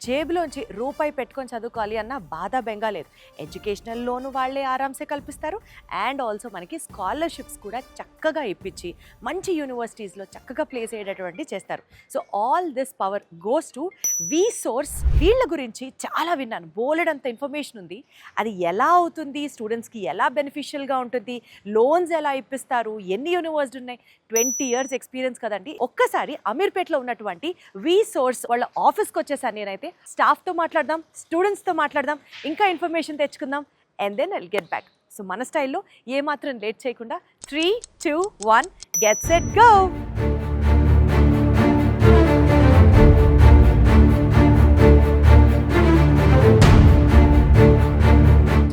జేబులోంచి రూపాయి పెట్టుకొని చదువుకోవాలి అన్న బాధ బెంగా లేదు. ఎడ్యుకేషనల్ లోను వాళ్ళే ఆరామ్సే కల్పిస్తారు. అండ్ ఆల్సో మనకి స్కాలర్షిప్స్ కూడా చక్కగా ఇప్పించి మంచి యూనివర్సిటీస్లో చక్కగా ప్లేస్ అయ్యేటటువంటి చేస్తారు. So all this power goes to we source. వీళ్ళ గురించి చాలా విన్నాను, బోలెడంత ఇన్ఫర్మేషన్ ఉంది. అది ఎలా అవుతుంది, స్టూడెంట్స్కి ఎలా బెనిఫిషియల్గా ఉంటుంది, లోన్స్ ఎలా ఇప్పిస్తారు, ఎన్ని యూనివర్సిటీ ఉన్నాయి, 20 years ఎక్స్పీరియన్స్ కదండి. ఒక్కసారి అమీర్పేటలో ఉన్నటువంటి వి సోర్స్ వాళ్ళ ఆఫీస్కి వచ్చేసాను నేనైతే. స్టాఫ్తో మాట్లాడదాం, స్టూడెంట్స్తో మాట్లాడదాం, ఇంకా ఇన్ఫర్మేషన్ తెచ్చుకుందాం. And then I'll get back. So మన స్టైల్లో ఏమాత్రం లేట్ చేయకుండా 3, 2, 1 get set go.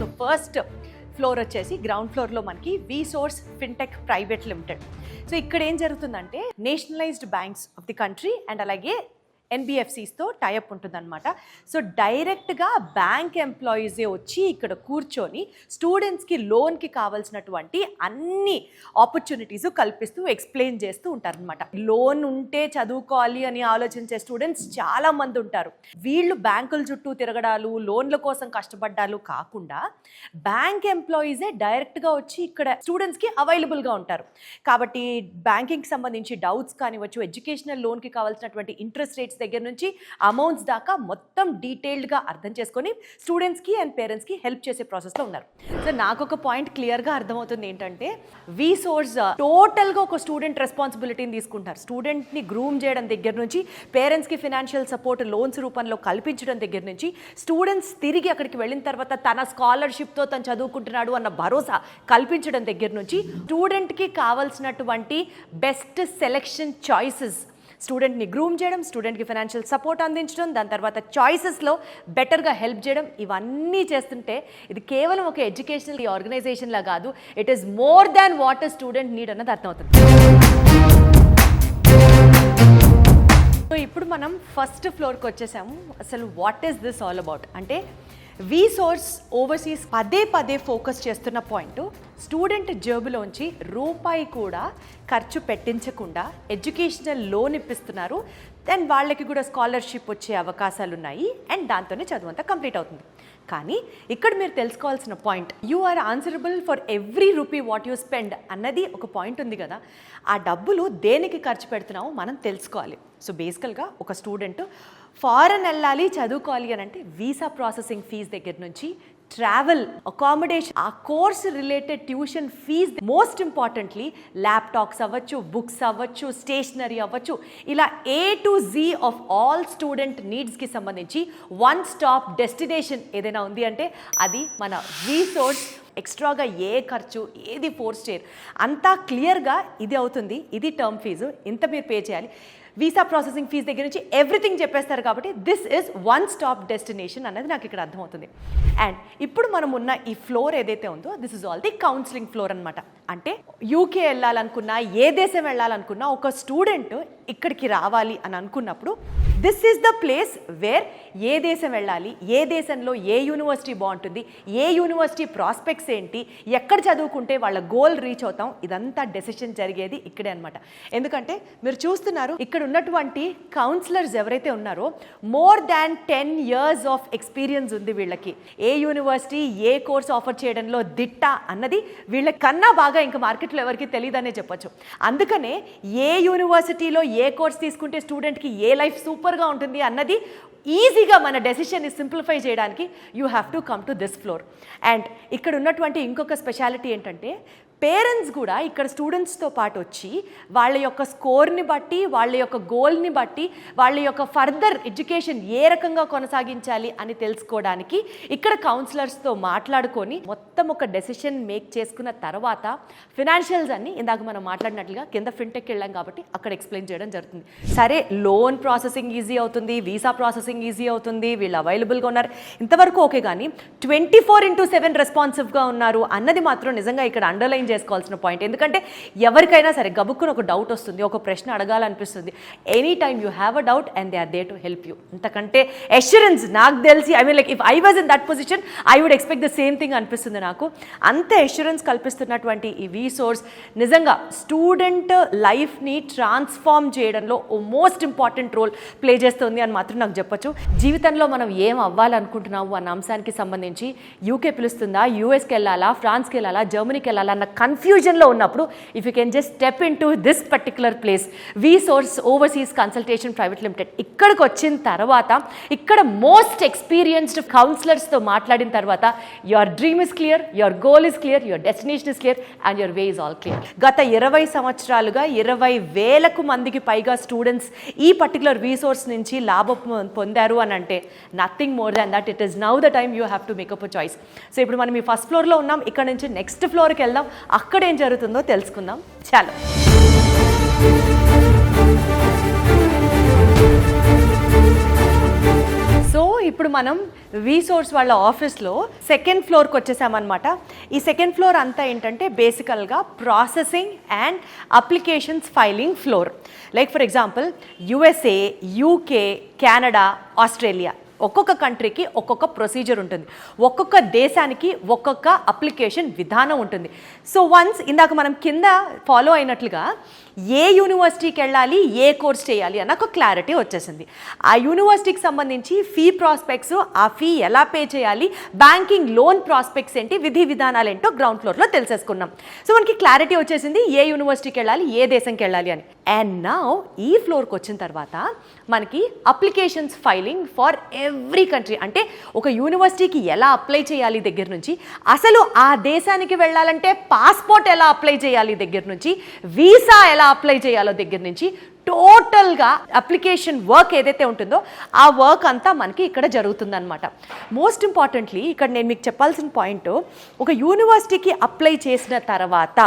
So first floor వచ్చేసి గ్రౌండ్ ఫ్లోర్లో మనకి V Source fintech private limited. So ఇక్కడ ఏం జరుగుతుందంటే nationalised banks of the country and అలాగే ఎన్బిఎఫ్సిస్తో టైఅప్ ఉంటుందన్నమాట. సో డైరెక్ట్గా బ్యాంక్ ఎంప్లాయీసే వచ్చి ఇక్కడ కూర్చొని స్టూడెంట్స్కి లోన్కి కావాల్సినటువంటి అన్ని ఆపర్చునిటీస్ కల్పిస్తూ ఎక్స్ప్లెయిన్ చేస్తూ ఉంటారనమాట. లోన్ ఉంటే చదువుకోవాలి అని ఆలోచించే స్టూడెంట్స్ చాలామంది ఉంటారు. వీళ్ళు బ్యాంకుల చుట్టూ తిరగడాలు, లోన్ల కోసం కష్టపడ్డాలు కాకుండా బ్యాంక్ ఎంప్లాయీసే డైరెక్ట్గా వచ్చి ఇక్కడ స్టూడెంట్స్కి అవైలబుల్గా ఉంటారు. కాబట్టి బ్యాంకింగ్కి సంబంధించి డౌట్స్ కానివచ్చు, ఎడ్యుకేషనల్ లోన్కి కావాల్సినటువంటి ఇంట్రెస్ట్ రేట్స్ దగ్గర నుంచి అమౌంట్స్ దాకా మొత్తం డీటెయిల్డ్గా అర్థం చేసుకొని స్టూడెంట్స్కి అండ్ పేరెంట్స్కి హెల్ప్ చేసే ప్రాసెస్లో ఉన్నారు. సో నాకు ఒక పాయింట్ క్లియర్గా అర్థమవుతుంది ఏంటంటే, వి సోర్స్ టోటల్గా ఒక స్టూడెంట్ రెస్పాన్సిబిలిటీని తీసుకుంటారు. స్టూడెంట్ని గ్రూమ్ చేయడం దగ్గర నుంచి, పేరెంట్స్కి ఫినాన్షియల్ సపోర్ట్ లోన్స్ రూపంలో కల్పించడం దగ్గర నుంచి, స్టూడెంట్స్ తిరిగి అక్కడికి వెళ్ళిన తర్వాత తన స్కాలర్షిప్తో తను చదువుకుంటున్నాడు అన్న భరోసా కల్పించడం దగ్గర నుంచి, స్టూడెంట్కి కావాల్సినటువంటి బెస్ట్ సెలెక్షన్ చాయిసెస్, స్టూడెంట్ని గ్రూమ్ చేయడం, స్టూడెంట్కి ఫైనాన్షియల్ సపోర్ట్ అందించడం, దాని తర్వాత చాయిసెస్లో బెటర్గా హెల్ప్ చేయడం, ఇవన్నీ చేస్తుంటే ఇది కేవలం ఒక ఎడ్యుకేషనల్ ఆర్గనైజేషన్లా కాదు, it is more than what a student need అన్నది అర్థమవుతుంది. సో ఇప్పుడు మనం ఫస్ట్ ఫ్లోర్కి వచ్చేసాము. అసలు what is this all about అంటే, వి సోర్స్ ఓవర్సీస్ పదే ఫోకస్ చేస్తున్న పాయింట్, స్టూడెంట్ జేబులోంచి రూపాయి కూడా ఖర్చు పెట్టించకుండా ఎడ్యుకేషనల్ లోన్ ఇప్పిస్తున్నారు. దెన్ వాళ్ళకి కూడా స్కాలర్షిప్ వచ్చే అవకాశాలు ఉన్నాయి. అండ్ దాంతోనే చదువు అంతా కంప్లీట్ అవుతుంది. కానీ ఇక్కడ మీరు తెలుసుకోవాల్సిన point, you are answerable for every rupee what you spend అన్నది ఒక పాయింట్ ఉంది కదా. ఆ డబ్బులు దేనికి ఖర్చు పెడుతున్నామో మనం తెలుసుకోవాలి. సో బేసికల్గా ఒక స్టూడెంట్ ఫారెన్ వెళ్ళాలి, చదువుకోవాలి అని అంటే వీసా ప్రాసెసింగ్ ఫీజు దగ్గర నుంచి ట్రావెల్, అకామిడేషన్, ఆ course related tuition fees, most importantly laptops అవ్వచ్చు, బుక్స్ అవ్వచ్చు, స్టేషనరీ అవ్వచ్చు, ఇలా A to Z of all student నీడ్స్కి సంబంధించి వన్ స్టాప్ డెస్టినేషన్ ఏదైనా ఉంది అంటే అది మన వి సోర్స్. ఎక్స్ట్రాగా ఏ ఖర్చు ఏది ఫోర్స్ చేయరు, అంతా క్లియర్గా ఇది అవుతుంది, ఇది టర్మ్ ఫీజు, ఇంత మీరు పే చేయాలి, వీసా ప్రాసెసింగ్ ఫీజు దగ్గర నుంచి ఎవ్రీథింగ్ చెప్పేస్తారు. కాబట్టి this is one stop destination అనేది నాకు ఇక్కడ అర్థమవుతుంది. అండ్ ఇప్పుడు మనం ఉన్న ఈ ఫ్లోర్ ఏదైతే ఉందో, this is all the counselling floor అనమాట. అంటే యూకే వెళ్ళాలనుకున్నా, ఏ దేశం వెళ్ళాలనుకున్నా, ఒక స్టూడెంట్ ఇక్కడికి రావాలి అని అనుకున్నప్పుడు this is the place where ఏ దేశం వెళ్ళాలి, ఏ దేశంలో ఏ యూనివర్సిటీ బాగుంటుంది, ఏ యూనివర్సిటీ ప్రాస్పెక్ట్స్ ఏంటి, ఎక్కడ చదువుకుంటే వాళ్ళ గోల్ రీచ్ అవుతాం, ఇదంతా డెసిషన్ జరిగేది ఇక్కడే అనమాట. ఎందుకంటే మీరు చూస్తున్నారు, ఇక్కడ ఉన్నటువంటి కౌన్సిలర్స్ ఎవరైతే ఉన్నారో more than 10 years of experience ఉంది వీళ్ళకి. ఏ యూనివర్సిటీ ఏ కోర్స్ ఆఫర్ చేయడంలో దిట్ట అన్నది వీళ్ళ కన్నా బాగా ఇంకా మార్కెట్లో ఎవరికి తెలియదనే చెప్పొచ్చు. అందుకనే ఏ యూనివర్సిటీలో ఏ కోర్స్ తీసుకుంటే స్టూడెంట్కి ఏ లైఫ్ సూపర్గా ఉంటుంది అన్నది ఈజీగా మన డెసిషన్ని సింప్లిఫై చేయడానికి you have to come to this floor. And ఇక్కడ ఉన్నటువంటి ఇంకొక స్పెషాలిటీ ఏంటంటే, పేరెంట్స్ కూడా ఇక్కడ స్టూడెంట్స్తో పాటు వచ్చి వాళ్ళ యొక్క స్కోర్ని బట్టి, వాళ్ళ యొక్క గోల్ని బట్టి, వాళ్ళ యొక్క ఫర్దర్ ఎడ్యుకేషన్ ఏ రకంగా కొనసాగించాలి అని తెలుసుకోవడానికి ఇక్కడ కౌన్సిలర్స్తో మాట్లాడుకొని మొత్తం ఒక డెసిషన్ మేక్ చేసుకున్న తర్వాత ఫినాన్షియల్స్ అన్ని ఇందాక మనం మాట్లాడినట్లుగా కింద ఫిన్టెక్ వెళ్ళాం కాబట్టి అక్కడ ఎక్స్ప్లెయిన్ చేయడం జరుగుతుంది. సరే, లోన్ ప్రాసెసింగ్ ఈజీ అవుతుంది, వీసా ప్రాసెసింగ్ ఈజీ అవుతుంది, వీళ్ళు అవైలబుల్గా ఉన్నారు, ఇంతవరకు ఓకే. కానీ 24/7 రెస్పాన్సివ్గా ఉన్నారు అన్నది మాత్రం నిజంగా ఇక్కడ అండర్లైన్ చేసుకోవాల్సిన పాయింట్. ఎందుకంటే ఎవరికైనా సరే గబుక్కున ఒక డౌట్ వస్తుంది, ఒక ప్రశ్న అడగాలనిపిస్తుంది. Any time you have a doubt and they are there to help you. అంతకంటే అష్యూరెన్స్ నాకు తెలిసి like if I was in that position I would expect the same thing అనిపిస్తుంది నాకు. అంతే అష్యూరెన్స్ కల్పిస్తున్నటువంటి ఈ వీసోర్స్ నిజంగా స్టూడెంట్ లైఫ్ని ట్రాన్స్ఫార్మ్ చేయడంలో ఓ మోస్ట్ ఇంపార్టెంట్ రోల్ ప్లే చేస్తుంది అని మాత్రం నాకు చెప్పొచ్చు. జీవితంలో మనం ఏం అవ్వాలనుకుంటున్నాము అన్న అంశానికి సంబంధించి యూకే పిలుస్తుందా, యూఎస్కి వెళ్ళాలా, ఫ్రాన్స్కి వెళ్ళాలా, జర్మనీకి వెళ్ళాలా అన్న కన్ఫ్యూజన్లో ఉన్నప్పుడు if you can just step in to this particular place, వీసోర్స్ overseas consultation private limited, ఇక్కడికి వచ్చిన తర్వాత ఇక్కడ మోస్ట్ ఎక్స్పీరియన్స్డ్ కౌన్సిలర్స్తో మాట్లాడిన తర్వాత your dream is clear, your goal is clear, your destination is clear and your way is all clear. గత 20 సంవత్సరాలుగా 20,000 మందికి పైగా స్టూడెంట్స్ ఈ పర్టికులర్ వీసోర్స్ నుంచి లాభం పొందారు అని అంటే nothing more than that. It is now the time you have to make up a choice. So ఇప్పుడు మనం ఈ ఫస్ట్ ఫ్లోర్లో ఉన్నాం, ఇక్కడ నుంచి నెక్స్ట్ ఫ్లోర్కి వెళ్దాం, అక్కడ ఏం జరుగుతుందో తెలుసుకుందాం. చాలు. సో ఇప్పుడు మనం వీసోర్స్ వాళ్ళ ఆఫీస్లో సెకండ్ ఫ్లోర్కి వచ్చేసామన్నమాట. ఈ సెకండ్ ఫ్లోర్ అంతా ఏంటంటే బేసికల్గా processing and applications filing floor. Like for example USA, UK, Canada, Australia, ఒక్కొక్క కంట్రీకి ఒక్కొక్క ప్రొసీజర్ ఉంటుంది, ఒక్కొక్క దేశానికి ఒక్కొక్క అప్లికేషన్ విధానం ఉంటుంది. సో వన్స్ ఇందాక మనం కింద ఫాలో అయినట్లుగా ఏ యూనివర్సిటీకి వెళ్ళాలి, ఏ కోర్స్ చేయాలి అన్న ఒక క్లారిటీ వచ్చేసింది. ఆ యూనివర్సిటీకి సంబంధించి ఫీ ప్రాస్పెక్ట్స్, ఆ ఫీ ఎలా పే చేయాలి, బ్యాంకింగ్ లోన్ ప్రాస్పెక్ట్స్ ఏంటి, విధి విధానాలు ఏంటో గ్రౌండ్ ఫ్లోర్లో తెలిసేసుకున్నాం. సో మనకి క్లారిటీ వచ్చేసింది ఏ యూనివర్సిటీకి వెళ్ళాలి, ఏ దేశంకి వెళ్ళాలి అని. అండ్ నౌ ఈ ఫ్లోర్కి వచ్చిన తర్వాత మనకి applications filing for every country, అంటే ఒక యూనివర్సిటీకి ఎలా అప్లై చేయాలి దగ్గర నుంచి, అసలు ఆ దేశానికి వెళ్ళాలంటే పాస్పోర్ట్ ఎలా అప్లై చేయాలి దగ్గర నుంచి, వీసా ఎలా అప్లై చేయాలో దగ్గర నుంచి, టోటల్గా అప్లికేషన్ వర్క్ ఏదైతే ఉంటుందో ఆ వర్క్ అంతా మనకి ఇక్కడ జరుగుతుందన్నమాట. మోస్ట్ ఇంపార్టెంట్లీ ఇక్కడ నేను మీకు చెప్పాల్సిన పాయింట్, ఒక యూనివర్సిటీకి అప్లై చేసిన తర్వాత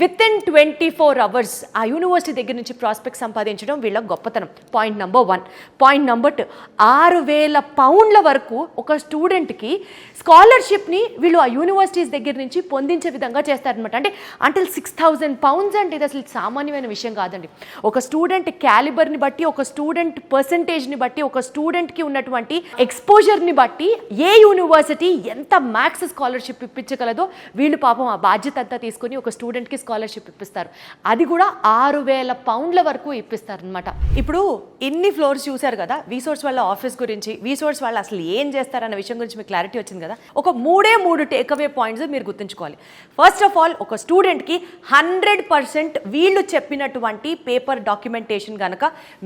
విత్ ఇన్ 24 hours ఆ యూనివర్సిటీ దగ్గర నుంచి ప్రాస్పెక్ట్ సంపాదించడం వీళ్ళ గొప్పతనం. Point number 1. పాయింట్ నెంబర్ 2, 6,000 పౌండ్ల వరకు ఒక స్టూడెంట్కి స్కాలర్షిప్ని వీళ్ళు ఆ యూనివర్సిటీస్ దగ్గర నుంచి పొందించే విధంగా చేస్తారనమాట. అంటే అంటిల్ 6,000 pounds అంటే ఇది అసలు సామాన్యమైన విషయం కాదండి. ఒక స్టూడెంట్ క్యాలిబర్ని బట్టి, ఒక స్టూడెంట్ పర్సంటేజ్ని బట్టి, ఒక స్టూడెంట్కి ఉన్నటువంటి ఎక్స్పోజర్ని బట్టి ఏ యూనివర్సిటీ ఎంత మ్యాక్స్ స్కాలర్షిప్ ఇప్పించగలదో వీళ్ళు పాపం ఆ బాధ్యత అంతా తీసుకుని ఒక స్టూడెంట్కి స్కాలర్షిప్ ఇప్పిస్తారు. అది కూడా 6,000 పౌండ్ల వరకు ఇప్పిస్తారనమాట. ఇప్పుడు ఇన్ని ఫ్లోర్స్ చూశారు కదా వీసోర్స్ వాళ్ళ ఆఫీస్ గురించి, వీసోర్స్ వాళ్ళు అసలు ఏం చేస్తారన్న విషయం గురించి మీకు క్లారిటీ వచ్చింది కదా. ఒక 3 టేక్అవే పాయింట్స్ మీరు గుర్తుంచుకోవాలి. ఫస్ట్ ఆఫ్ ఆల్, ఒక స్టూడెంట్కి 100% వీళ్ళు చెప్పినటువంటి పేపర్ డాక్యుమెంటేషన్ కనుక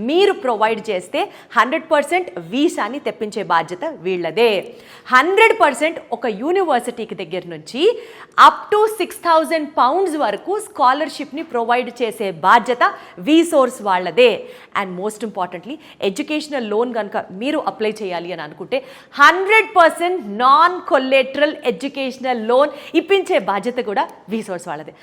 మీరు ప్రొవైడ్ చేస్తే 100% వీసాని తెప్పించే బాధ్యత వీళ్ళదే. 100% ఒక యూనివర్సిటీకి దగ్గర నుంచి అప్ టు 6,000 pounds వరకు స్కాలర్షిప్ని ప్రొవైడ్ చేసే బాధ్యత వీసోర్స్ వాళ్ళదే. And most importantly educational loan కనుక మీరు అప్లై చేయాలి అని అనుకుంటే 100% నాన్ కొలేటరల్ ఎడ్యుకేషనల్ లోన్ ఇప్పించే బాధ్యత కూడా వీసోర్స్ వాళ్ళదే.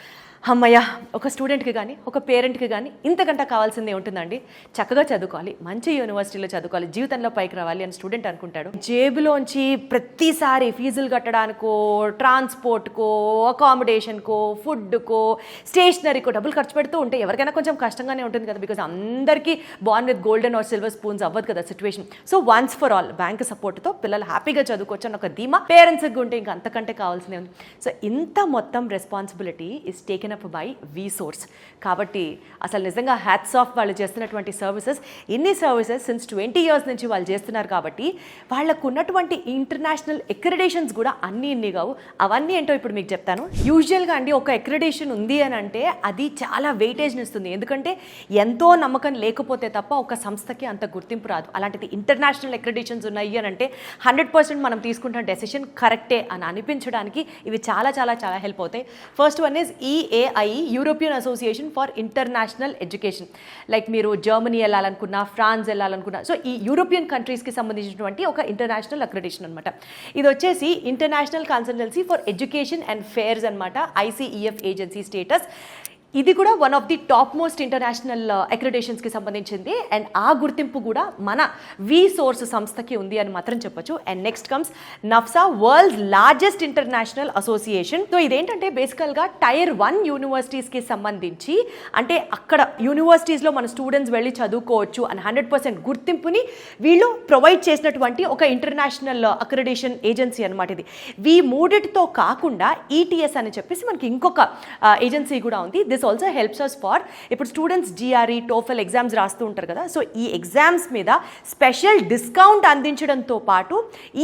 అమ్మయ్య, ఒక స్టూడెంట్కి కానీ ఒక పేరెంట్కి కానీ ఇంతకంటే కావాల్సింది ఏముంటుందండి? చక్కగా చదువుకోవాలి, మంచి యూనివర్సిటీలో చదువుకోవాలి, జీవితంలో పైకి రావాలి అని స్టూడెంట్ అనుకుంటాడు. జేబులోంచి ప్రతిసారి ఫీజులు కట్టడానికో, ట్రాన్స్పోర్ట్కో, అకామిడేషన్కో, ఫుడ్కో, స్టేషనరీకో డబ్బులు ఖర్చు పెడుతూ ఉంటే ఎవరికైనా కొంచెం కష్టంగానే ఉంటుంది కదా. బికాజ్ అందరికీ born with golden are silver spoons అవ్వదు కదా situation. So once for all bank సపోర్ట్తో పిల్లలు హ్యాపీగా చదువుకోవచ్చు అని ఒక ధీమా పేరెంట్స్కి ఉంటే ఇంకా అంతకంటే కావాల్సిందే ఉంది. సో ఇంత మొత్తం responsibility is taken up by VSource. కాబట్టి అసలు నిజంగా హ్యాట్స్ ఆఫ్ వాళ్ళు చేస్తున్నటువంటి సర్వీసెస్. ఇన్ని సర్వీసెస్ సిన్స్ 20 years నుంచి వాళ్ళు చేస్తున్నారు కాబట్టి వాళ్ళకు ఉన్నటువంటి ఇంటర్నేషనల్ ఎక్రిడేషన్స్ కూడా ఇన్ని కావు. అవన్నీ ఏంటో ఇప్పుడు మీకు చెప్తాను. యూజువల్గా అండి ఒక ఎక్రిడేషన్ ఉంది అని అంటే అది చాలా వెయిటేజ్ని ఇస్తుంది. ఎందుకంటే ఎంతో నమ్మకం లేకపోతే తప్ప ఒక సంస్థకి అంత గుర్తింపు రాదు. అలాంటిది ఇంటర్నేషనల్ ఎక్రిడేషన్స్ ఉన్నాయి అని అంటే 100% మనం తీసుకుంటున్న డెసిషన్ కరెక్టే అని అనిపించడానికి ఇవి చాలా చాలా చాలా హెల్ప్ అవుతాయి. First one is EAI, European association for international education. Like మీరు జర్మనీ వెళ్ళాలనుకున్నా, ఫ్రాన్స్ వెళ్ళాలనుకున్నా, సో ఈ యూరోపియన్ కంట్రీస్కి సంబంధించినటువంటి ఒక ఇంటర్నేషనల్ అక్రిడేషన్ అనమాట. ఇది వచ్చేసి international consultancy for education and fairs అనమాట, ICEF ఏజెన్సీ స్టేటస్. ఇది కూడా one of the top most international అక్రిడేషన్స్కి సంబంధించింది అండ్ ఆ గుర్తింపు కూడా మన వి సోర్స్ సంస్థకి ఉంది అని మాత్రం చెప్పొచ్చు. And next comes NAFSA, world's largest international association. So ఇదేంటంటే బేసికల్గా టైర్ 1 యూనివర్సిటీస్కి సంబంధించి, అంటే అక్కడ యూనివర్సిటీస్లో మన స్టూడెంట్స్ వెళ్ళి చదువుకోవచ్చు అని 100% గుర్తింపుని వీళ్ళు ప్రొవైడ్ చేసినటువంటి ఒక ఇంటర్నేషనల్ అక్రిడేషన్ ఏజెన్సీ అనమాట ఇది. ఈ మూడిటితో కాకుండా ఈటీఎస్ అని చెప్పేసి మనకి ఇంకొక ఏజెన్సీ కూడా ఉంది. This also helps us for ఇప్పుడు స్టూడెంట్స్ జిఆర్ఈ, టోఫెల్ ఎగ్జామ్స్ రాస్తూ ఉంటారు కదా, సో ఈ ఎగ్జామ్స్ మీద స్పెషల్ డిస్కౌంట్ అందించడంతో పాటు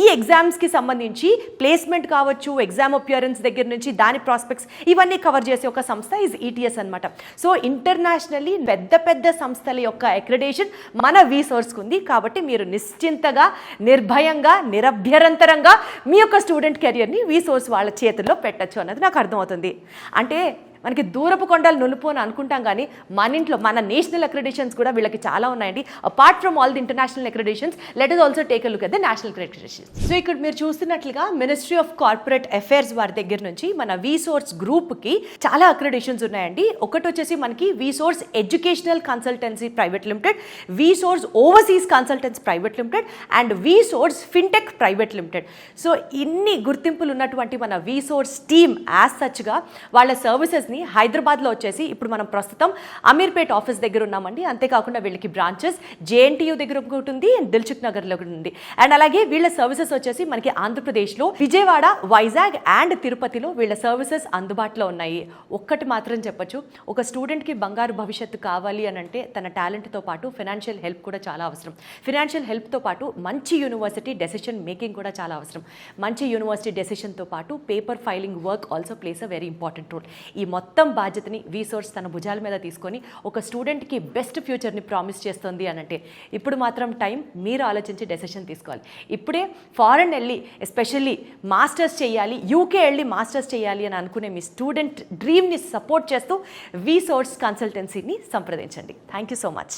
ఈ ఎగ్జామ్స్కి సంబంధించి ప్లేస్మెంట్ కావచ్చు, ఎగ్జామ్ అపియరెన్స్ దగ్గర నుంచి దాని ప్రాస్పెక్ట్స్ ఇవన్నీ కవర్ చేసే ఒక సంస్థ ఈజ్ ఈటీఎస్ అనమాట. సో ఇంటర్నేషనల్లీ పెద్ద పెద్ద సంస్థల యొక్క అక్రిడేషన్ మన వి సోర్స్కి ఉంది. కాబట్టి మీరు నిశ్చింతగా, నిర్భయంగా, నిరభ్యంతరంగా మీ యొక్క స్టూడెంట్ కెరియర్ని వి సోర్స్ వాళ్ళ చేతుల్లో పెట్టచ్చు అన్నది నాకు అర్థమవుతుంది. అంటే మనకి దూరపు కొండలు నులుపు అని అనుకుంటాం, కానీ మన ఇంట్లో మన నేషనల్ అక్రిడేషన్స్ కూడా వీళ్ళకి చాలా ఉన్నాయండి. Apart from all the international accreditations, let us also take a look at the national accreditations. So ఇక్కడ మీరు చూస్తున్నట్లుగా మినిస్ట్రీ ఆఫ్ కార్పొరేట్ అఫైర్స్ వారి దగ్గర నుంచి మన వి సోర్స్ గ్రూప్కి చాలా అక్రిడేషన్స్ ఉన్నాయండి. ఒకటి వచ్చేసి మనకి V Source educational consultancy private limited, V Source overseas consultancy private limited and V Source fintech private limited. So ఇన్ని గుర్తింపులు ఉన్నటువంటి మన వి సోర్స్ టీమ్ యాజ్ సచ్గా వాళ్ళ సర్వీసెస్ హైదరాబాద్లో వచ్చేసి ఇప్పుడు మనం ప్రస్తుతం అమీర్పేట్ ఆఫీస్ దగ్గర ఉన్నామండి. అంతేకాకుండా వీళ్ళకి బ్రాంచెస్ జేఎన్టీయూ దగ్గర ఒకటి ఉంది అండ్ దిల్సుఖ్ నగర్లో ఒకటి ఉంది. అండ్ అలాగే వీళ్ళ సర్వీసెస్ వచ్చేసి మనకి ఆంధ్రప్రదేశ్లో విజయవాడ, వైజాగ్ అండ్ తిరుపతిలో వీళ్ళ సర్వీసెస్ అందుబాటులో ఉన్నాయి. ఒక్కటి మాత్రం చెప్పొచ్చు, ఒక స్టూడెంట్కి బంగారు భవిష్యత్తు కావాలి అని అంటే తన టాలెంట్తో పాటు ఫైనాన్షియల్ హెల్ప్ కూడా చాలా అవసరం. ఫైనాన్షియల్ హెల్ప్తో పాటు మంచి యూనివర్సిటీ డెసిషన్ మేకింగ్ కూడా చాలా అవసరం. మంచి యూనివర్సిటీ డెసిషన్తో పాటు paper filing work also plays a very important role. ఈ మొత్తం బాధ్యతని వి సోర్స్ తన భుజాల మీద తీసుకొని ఒక స్టూడెంట్కి బెస్ట్ ఫ్యూచర్ని ప్రామిస్ చేస్తుంది అనంటే ఇప్పుడు మాత్రం టైం మీరు ఆలోచించి డెసిషన్ తీసుకోవాలి. ఇప్పుడే ఫారెన్ వెళ్ళి ఎస్పెషల్లీ మాస్టర్స్ చేయాలి, యూకే వెళ్ళి మాస్టర్స్ చేయాలి అని అనుకునే మీ స్టూడెంట్ డ్రీమ్ని సపోర్ట్ చేస్తూ వి సోర్స్ కన్సల్టెన్సీని సంప్రదించండి. Thank you so much.